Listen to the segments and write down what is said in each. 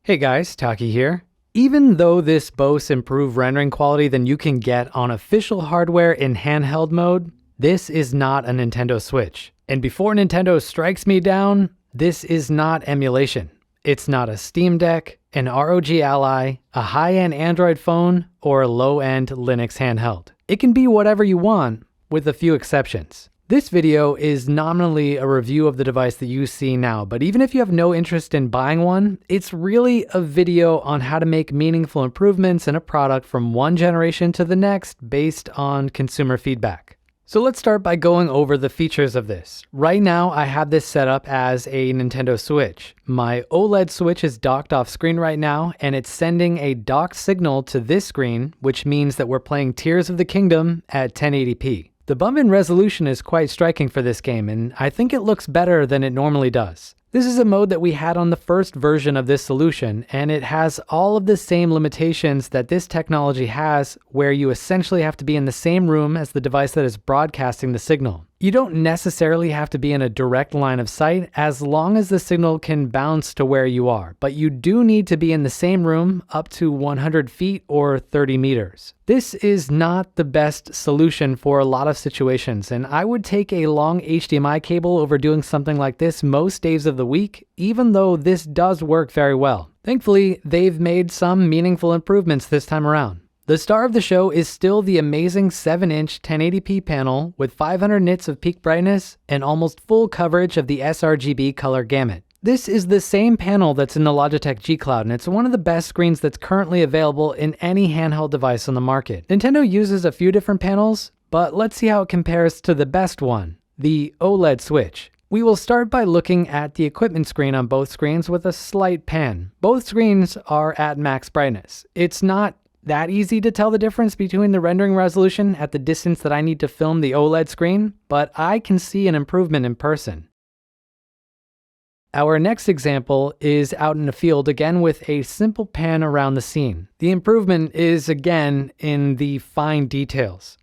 Hey guys, Taki here. Even though this boasts improved rendering quality than you can get on official hardware in handheld mode, this is not a Nintendo Switch. And before Nintendo strikes me down, this is not emulation. It's not a Steam Deck, an ROG Ally, a high-end Android phone, or a low-end Linux handheld. It can be whatever you want, with a few exceptions. This video is nominally a review of the device that you see now, but even if you have no interest in buying one, it's really a video on how to make meaningful improvements in a product from one generation to the next based on consumer feedback. So let's start by going over the features of this. Right now, I have this set up as a Nintendo Switch. My OLED Switch is docked off screen right now, and it's sending a docked signal to this screen, which means that we're playing Tears of the Kingdom at 1080p. The bump in resolution is quite striking for this game, and I think it looks better than it normally does. This is a mode that we had on the first version of this solution, and it has all of the same limitations that this technology has, where you essentially have to be in the same room as the device that is broadcasting the signal. You don't necessarily have to be in a direct line of sight as long as the signal can bounce to where you are, but you do need to be in the same room up to 100 feet or 30 meters. This is not the best solution for a lot of situations, and I would take a long HDMI cable over doing something like this most days of the week, even though this does work very well. Thankfully, they've made some meaningful improvements this time around. The star of the show is still the amazing 7-inch 1080p panel with 500 nits of peak brightness and almost full coverage of the sRGB color gamut. This is the same panel that's in the Logitech G Cloud, and it's one of the best screens that's currently available in any handheld device on the market. Nintendo uses a few different panels, but let's see how it compares to the best one, the OLED Switch. We will start by looking at the equipment screen on both screens with a slight pan. Both screens are at max brightness. It's not that easy to tell the difference between the rendering resolution at the distance that I need to film the OLED screen, but I can see an improvement in person. Our next example is out in the field, again with a simple pan around the scene. The improvement is again in the fine details.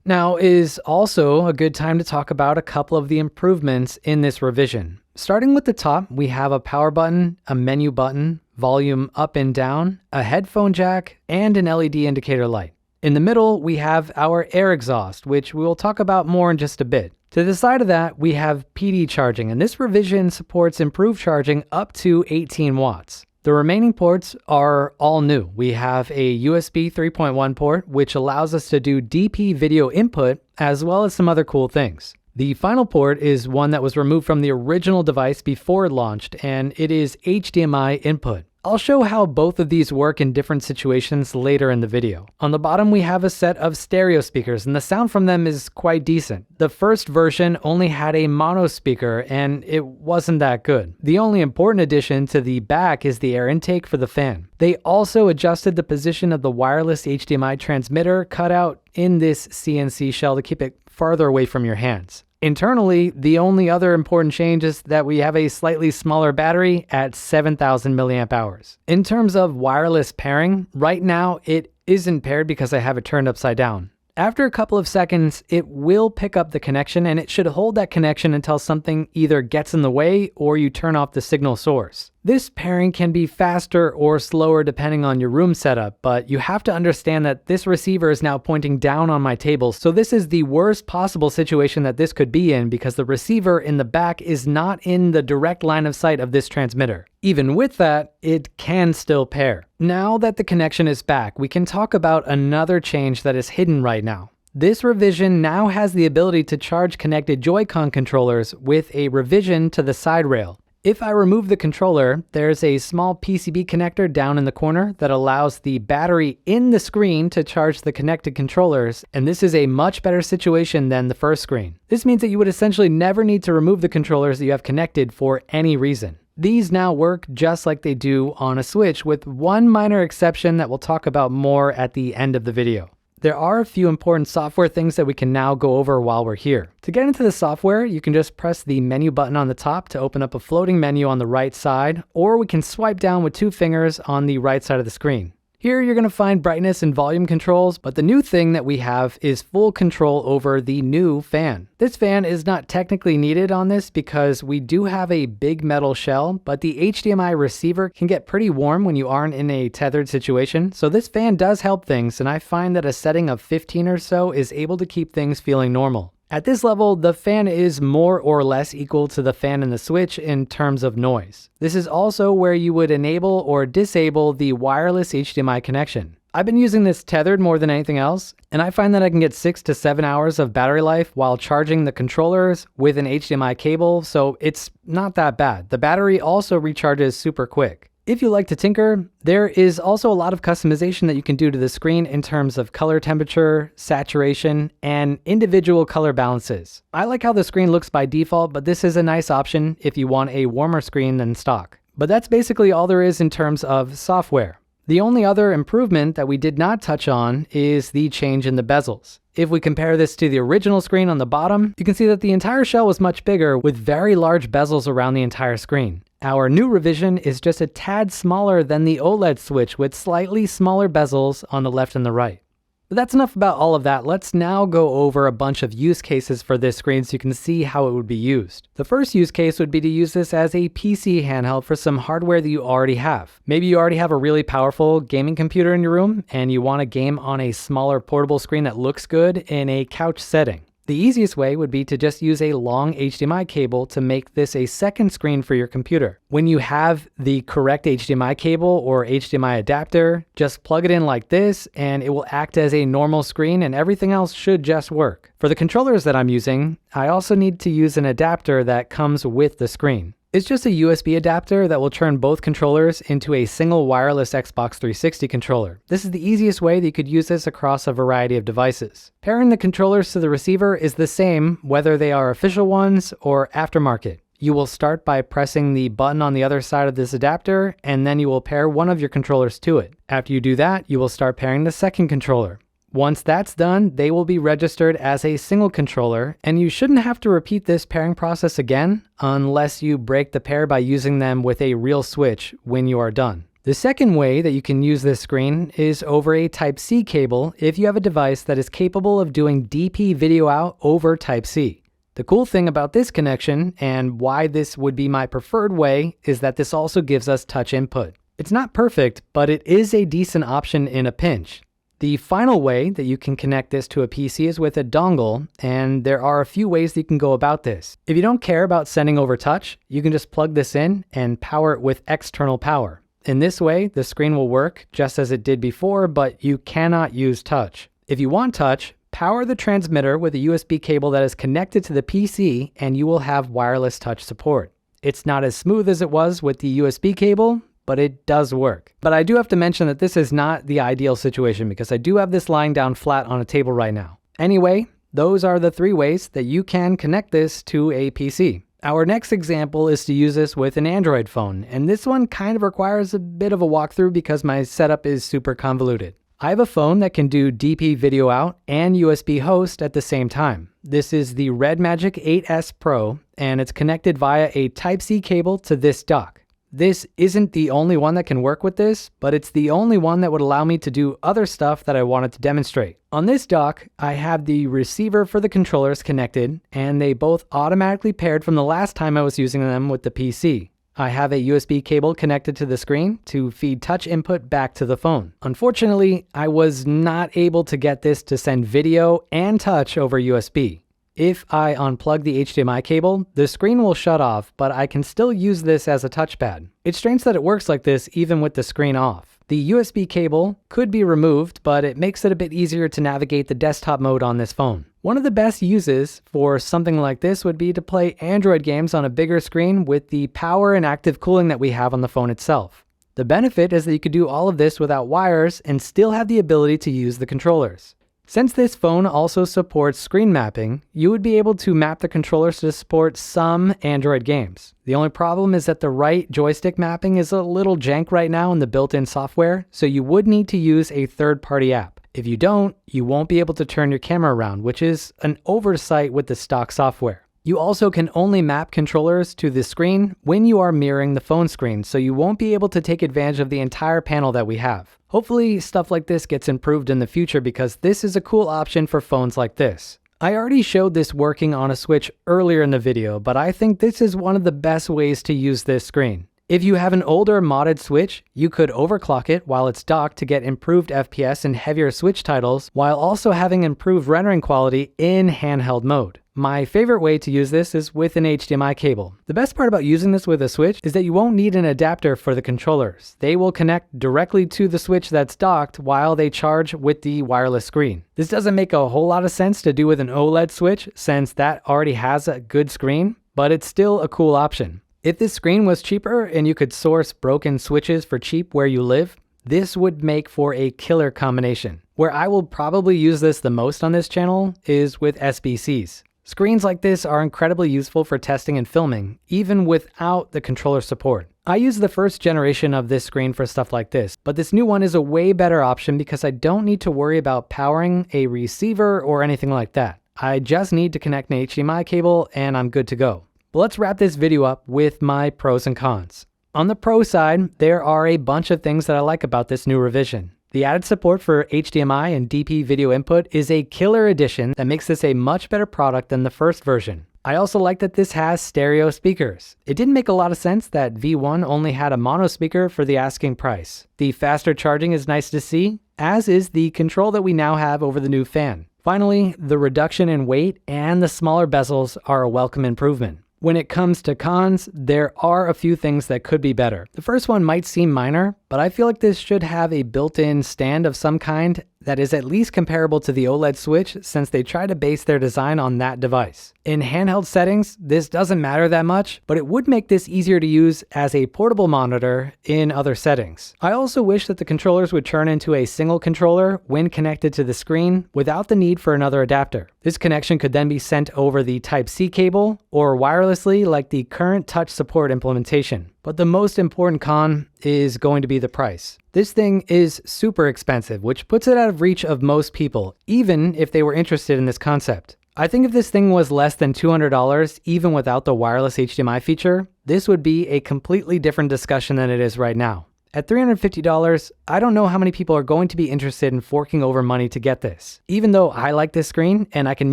Now is also a good time to talk about a couple of the improvements in this revision. Starting with the top, we have a power button, a menu button, volume up and down, a headphone jack, and an LED indicator light. In the middle, we have our air exhaust, which we will talk about more in just a bit. To the side of that, we have PD charging, and this revision supports improved charging up to 18 watts. The remaining ports are all new. We have a USB 3.1 port, which allows us to do DP video input, as well as some other cool things. The final port is one that was removed from the original device before it launched, and it is HDMI input. I'll show how both of these work in different situations later in the video. On the bottom, we have a set of stereo speakers, and the sound from them is quite decent. The first version only had a mono speaker, and it wasn't that good. The only important addition to the back is the air intake for the fan. They also adjusted the position of the wireless HDMI transmitter cutout in this CNC shell to keep it farther away from your hands. Internally, the only other important change is that we have a slightly smaller battery at 7,000 milliamp hours. In terms of wireless pairing, right now it isn't paired because I have it turned upside down. After a couple of seconds, it will pick up the connection, and it should hold that connection until something either gets in the way or you turn off the signal source. This pairing can be faster or slower depending on your room setup, but you have to understand that this receiver is now pointing down on my table, so this is the worst possible situation that this could be in because the receiver in the back is not in the direct line of sight of this transmitter. Even with that, it can still pair. Now that the connection is back, we can talk about another change that is hidden right now. This revision now has the ability to charge connected Joy-Con controllers with a revision to the side rail. If I remove the controller, there's a small PCB connector down in the corner that allows the battery in the screen to charge the connected controllers, and this is a much better situation than the first screen. This means that you would essentially never need to remove the controllers that you have connected for any reason. These now work just like they do on a Switch, with one minor exception that we'll talk about more at the end of the video. There are a few important software things that we can now go over while we're here. To get into the software, you can just press the menu button on the top to open up a floating menu on the right side, or we can swipe down with 2 fingers on the right side of the screen. Here you're going to find brightness and volume controls, but the new thing that we have is full control over the new fan. This fan is not technically needed on this because we do have a big metal shell, but the HDMI receiver can get pretty warm when you aren't in a tethered situation, so this fan does help things, and I find that a setting of 15 or so is able to keep things feeling normal. At this level, the fan is more or less equal to the fan in the Switch in terms of noise. This is also where you would enable or disable the wireless HDMI connection. I've been using this tethered more than anything else, and I find that I can get 6 to 7 hours of battery life while charging the controllers with an HDMI cable, so it's not that bad. The battery also recharges super quick. If you like to tinker, there is also a lot of customization that you can do to the screen in terms of color temperature, saturation, and individual color balances. I like how the screen looks by default, but this is a nice option if you want a warmer screen than stock. But that's basically all there is in terms of software. The only other improvement that we did not touch on is the change in the bezels. If we compare this to the original screen on the bottom, you can see that the entire shell was much bigger with very large bezels around the entire screen. Our new revision is just a tad smaller than the OLED Switch with slightly smaller bezels on the left and the right. But that's enough about all of that. Let's now go over a bunch of use cases for this screen so you can see how it would be used. The first use case would be to use this as a PC handheld for some hardware that you already have. Maybe you already have a really powerful gaming computer in your room and you want to game on a smaller portable screen that looks good in a couch setting. The easiest way would be to just use a long HDMI cable to make this a second screen for your computer. When you have the correct HDMI cable or HDMI adapter, just plug it in like this and it will act as a normal screen and everything else should just work. For the controllers that I'm using, I also need to use an adapter that comes with the screen. It's just a USB adapter that will turn both controllers into a single wireless Xbox 360 controller. This is the easiest way that you could use this across a variety of devices. Pairing the controllers to the receiver is the same whether they are official ones or aftermarket. You will start by pressing the button on the other side of this adapter, and then you will pair one of your controllers to it. After you do that, you will start pairing the second controller. Once that's done, they will be registered as a single controller, and you shouldn't have to repeat this pairing process again unless you break the pair by using them with a real switch when you are done. The second way that you can use this screen is over a Type-C cable if you have a device that is capable of doing DP video out over Type-C. The cool thing about this connection, and why this would be my preferred way, is that this also gives us touch input. It's not perfect, but it is a decent option in a pinch. The final way that you can connect this to a PC is with a dongle, and there are a few ways that you can go about this. If you don't care about sending over touch, you can just plug this in and power it with external power. In this way, the screen will work just as it did before, but you cannot use touch. If you want touch, power the transmitter with a USB cable that is connected to the PC, and you will have wireless touch support. It's not as smooth as it was with the USB cable, but it does work. But I do have to mention that this is not the ideal situation because I do have this lying down flat on a table right now. Anyway, those are the 3 ways that you can connect this to a PC. Our next example is to use this with an Android phone, and this one kind of requires a bit of a walkthrough because my setup is super convoluted. I have a phone that can do DP video out and USB host at the same time. This is the Red Magic 8S Pro, and it's connected via a Type-C cable to this dock. This isn't the only one that can work with this, but it's the only one that would allow me to do other stuff that I wanted to demonstrate. On this dock, I have the receiver for the controllers connected, and they both automatically paired from the last time I was using them with the PC. I have a USB cable connected to the screen to feed touch input back to the phone. Unfortunately, I was not able to get this to send video and touch over USB. If I unplug the HDMI cable, the screen will shut off, but I can still use this as a touchpad. It's strange that it works like this even with the screen off. The USB cable could be removed, but it makes it a bit easier to navigate the desktop mode on this phone. One of the best uses for something like this would be to play Android games on a bigger screen with the power and active cooling that we have on the phone itself. The benefit is that you could do all of this without wires and still have the ability to use the controllers. Since this phone also supports screen mapping, you would be able to map the controllers to support some Android games. The only problem is that the right joystick mapping is a little jank right now in the built-in software, so you would need to use a third-party app. If you don't, you won't be able to turn your camera around, which is an oversight with the stock software. You also can only map controllers to the screen when you are mirroring the phone screen, so you won't be able to take advantage of the entire panel that we have. Hopefully, stuff like this gets improved in the future because this is a cool option for phones like this. I already showed this working on a Switch earlier in the video, but I think this is one of the best ways to use this screen. If you have an older modded Switch, you could overclock it while it's docked to get improved FPS in heavier Switch titles, while also having improved rendering quality in handheld mode. My favorite way to use this is with an HDMI cable. The best part about using this with a Switch is that you won't need an adapter for the controllers. They will connect directly to the Switch that's docked while they charge with the wireless screen. This doesn't make a whole lot of sense to do with an OLED Switch since that already has a good screen, but it's still a cool option. If this screen was cheaper and you could source broken Switches for cheap where you live, this would make for a killer combination. Where I will probably use this the most on this channel is with SBCs. Screens like this are incredibly useful for testing and filming, even without the controller support. I use the first generation of this screen for stuff like this, but this new one is a way better option because I don't need to worry about powering a receiver or anything like that. I just need to connect an HDMI cable and I'm good to go. But let's wrap this video up with my pros and cons. On the pro side, there are a bunch of things that I like about this new revision. The added support for HDMI and DP video input is a killer addition that makes this a much better product than the first version. I also like that this has stereo speakers. It didn't make a lot of sense that V1 only had a mono speaker for the asking price. The faster charging is nice to see, as is the control that we now have over the new fan. Finally, the reduction in weight and the smaller bezels are a welcome improvement. When it comes to cons, there are a few things that could be better. The first one might seem minor, but I feel like this should have a built-in stand of some kind that is at least comparable to the OLED Switch since they try to base their design on that device. In handheld settings, this doesn't matter that much, but it would make this easier to use as a portable monitor in other settings. I also wish that the controllers would turn into a single controller when connected to the screen without the need for another adapter. This connection could then be sent over the Type-C cable or wirelessly like the current touch support implementation. But the most important con is going to be the price. This thing is super expensive, which puts it out of reach of most people, even if they were interested in this concept. I think if this thing was less than $200, even without the wireless HDMI feature, this would be a completely different discussion than it is right now. At $350, I don't know how many people are going to be interested in forking over money to get this. Even though I like this screen and I can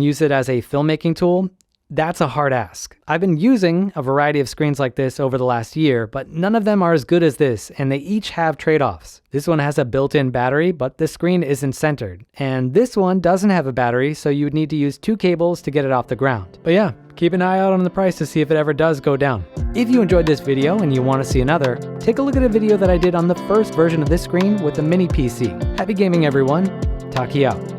use it as a filmmaking tool, that's a hard ask. I've been using a variety of screens like this over the last year, but none of them are as good as this, and they each have trade-offs. This one has a built-in battery, but the screen isn't centered. And this one doesn't have a battery, so you would need to use 2 cables to get it off the ground. But yeah, keep an eye out on the price to see if it ever does go down. If you enjoyed this video and you want to see another, take a look at a video that I did on the first version of this screen with a mini PC. Happy gaming, everyone. Taki out.